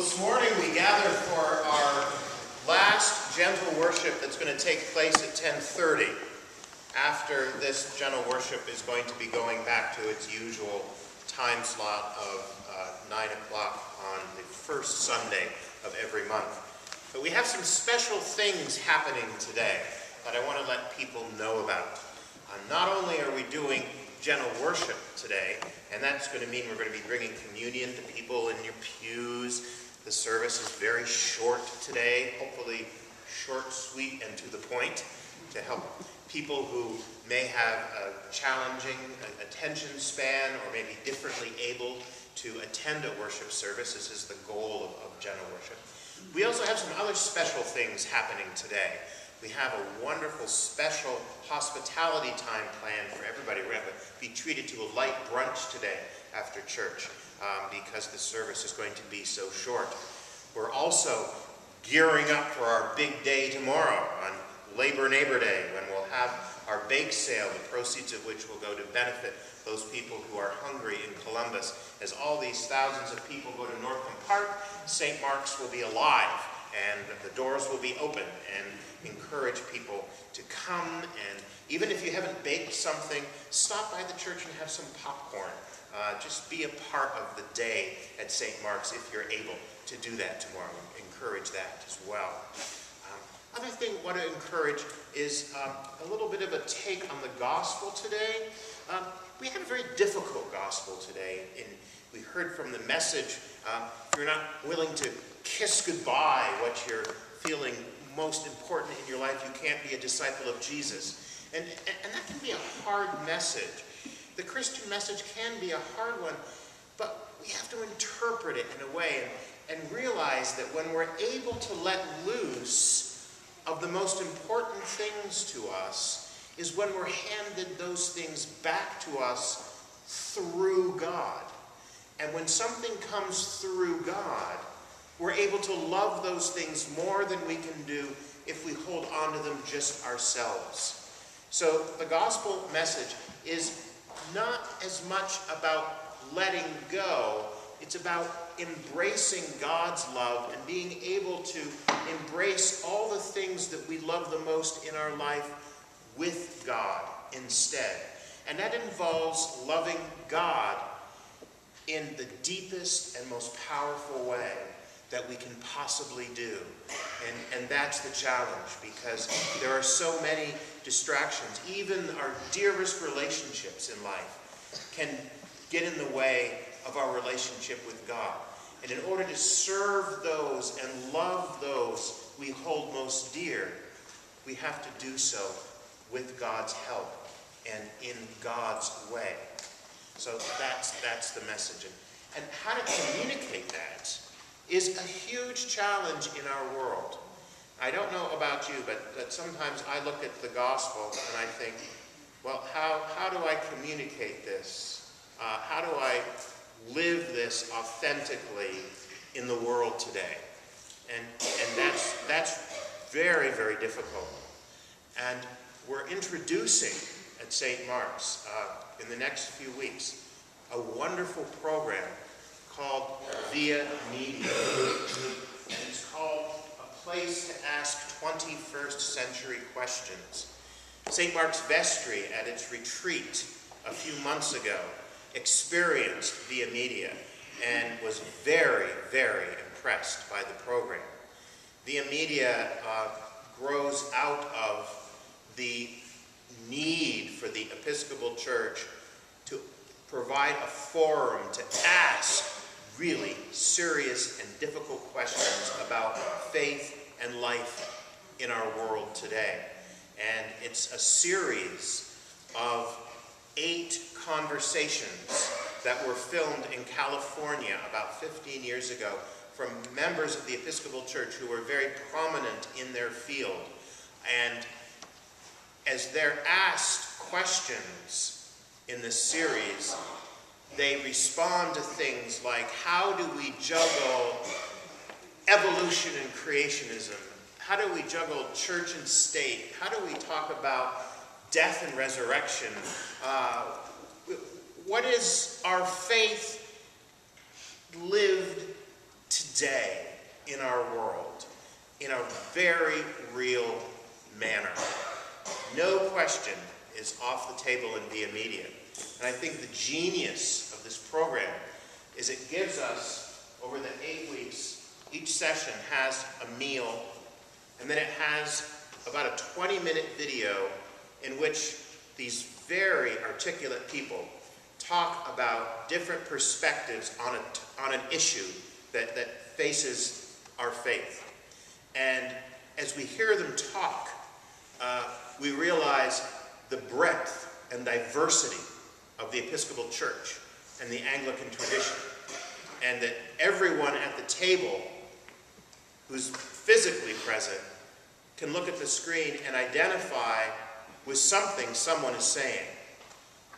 This morning we gather for our last gentle worship that's going to take place at 10:30. After this gentle worship is going to be going back to its usual time slot of 9 o'clock on the first Sunday of every month. But we have some special things happening today that I want to let people know about. Not only are we doing gentle worship today, and that's going to mean we're going to be bringing communion to people in your pews. The service is very short today, hopefully short, sweet, and to the point, to help people who may have a challenging attention span or may be differently able to attend a worship service. This is the goal of gentle worship. We also have some other special things happening today. We have a wonderful special hospitality time planned for everybody. We're going to be treated to a light brunch today after church because the service is going to be so short. We're also gearing up for our big day tomorrow on Neighbor Day, when we'll have our bake sale, the proceeds of which will go to benefit those people who are hungry in Columbus. As all these thousands of people go to Northam Park, St. Mark's will be alive and the doors will be open, and encourage people to come, and even if you haven't baked something, stop by the church and have some popcorn. Just be a part of the day at St. Mark's if you're able to do that tomorrow. Encourage that as well. Other thing I want to encourage is a little bit of a take on the gospel today. We have a very difficult gospel today. We heard from the message, if you're not willing to kiss goodbye what you're feeling most important in your life, you can't be a disciple of Jesus. And that can be a hard message. The Christian message can be a hard one, but we have to interpret it in a way and realize that when we're able to let loose of the most important things to us is when we're handed those things back to us through God. And when something comes through God, we're able to love those things more than we can do if we hold on to them just ourselves. So the gospel message is not as much about letting go. It's about embracing God's love and being able to embrace all the things that we love the most in our life with God instead. And that involves loving God in the deepest and most powerful way that we can possibly do. And that's the challenge, because there are so many distractions. Even our dearest relationships in life can get in the way of our relationship with God. And in order to serve those and love those we hold most dear, we have to do so with God's help and in God's way. So that's the message. And how to communicate that is a huge challenge in our world. I don't know about you, but sometimes I look at the gospel and I think, well, how do I communicate this? How do I live this authentically in the world today? And that's very, very difficult. And we're introducing at St. Mark's in the next few weeks a wonderful program called Via Media. And it's called A Place to Ask 21st Century Questions. St. Mark's Vestry at its retreat a few months ago experienced Via Media and was very, very impressed by the program. Via Media grows out of the need for the Episcopal Church to provide a forum to ask really serious and difficult questions about faith and life in our world today. And it's a series of 8 conversations that were filmed in California about 15 years ago from members of the Episcopal Church who were very prominent in their field. And as they're asked questions in this series, they respond to things like, how do we juggle evolution and creationism? How do we juggle church and state? How do we talk about death and resurrection? What is our faith lived today? in our world in a very real manner. No question is off the table and be immediate. And I think the genius of this program is it gives us, over the 8 weeks, each session has a meal, and then it has about a 20-minute video in which these very articulate people talk about different perspectives on an issue that faces our faith. And as we hear them talk, we realize the breadth and diversity of the Episcopal Church and the Anglican tradition, and that everyone at the table who's physically present can look at the screen and identify with something someone is saying.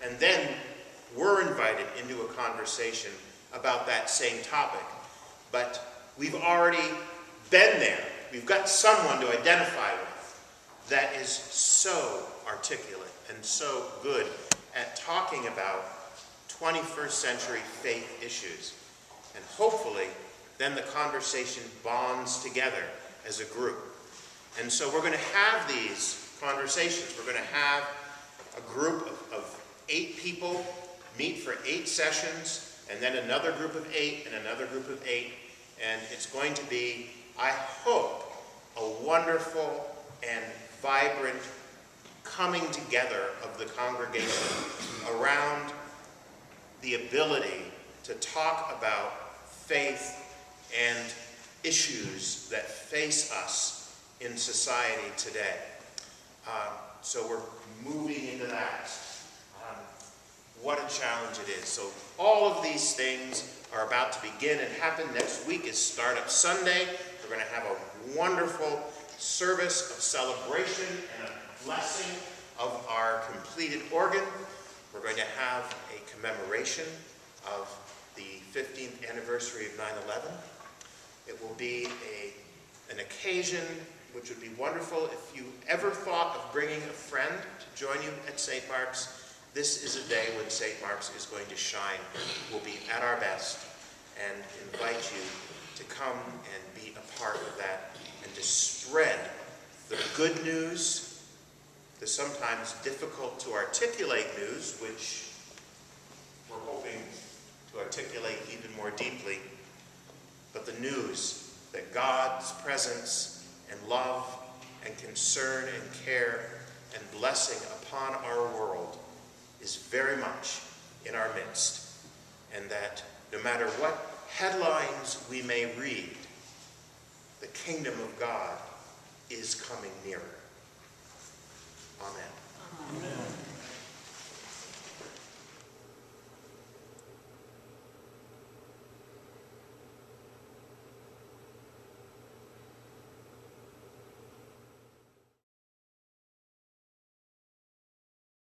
And then we're invited into a conversation about that same topic. But we've already been there. We've got someone to identify with that is so articulate and so good at talking about 21st century faith issues. And hopefully, then the conversation bonds together as a group. And so we're going to have these conversations. We're going to have a group of 8 people meet for 8 sessions, and then another group of 8 and another group of 8. And it's going to be, I hope, a wonderful and vibrant coming together of the congregation around the ability to talk about faith and issues that face us in society today. So we're moving into that. What a challenge it is. So all of these things are about to begin and happen. Next week is Startup Sunday. We're going to have a wonderful service of celebration and a blessing of our completed organ. We're going to have a commemoration of the 15th anniversary of 9/11. It will be an occasion which would be wonderful. If you ever thought of bringing a friend to join you at St. Mark's, this is a day when St. Mark's is going to shine. We'll be at our best and invite you to come and be a part of that and to spread the good news, the sometimes difficult to articulate news, which we're hoping to articulate even more deeply, but the news that God's presence and love and concern and care and blessing upon our world is very much in our midst, and that no matter what headlines we may read, the kingdom of God is coming nearer. Amen. Amen.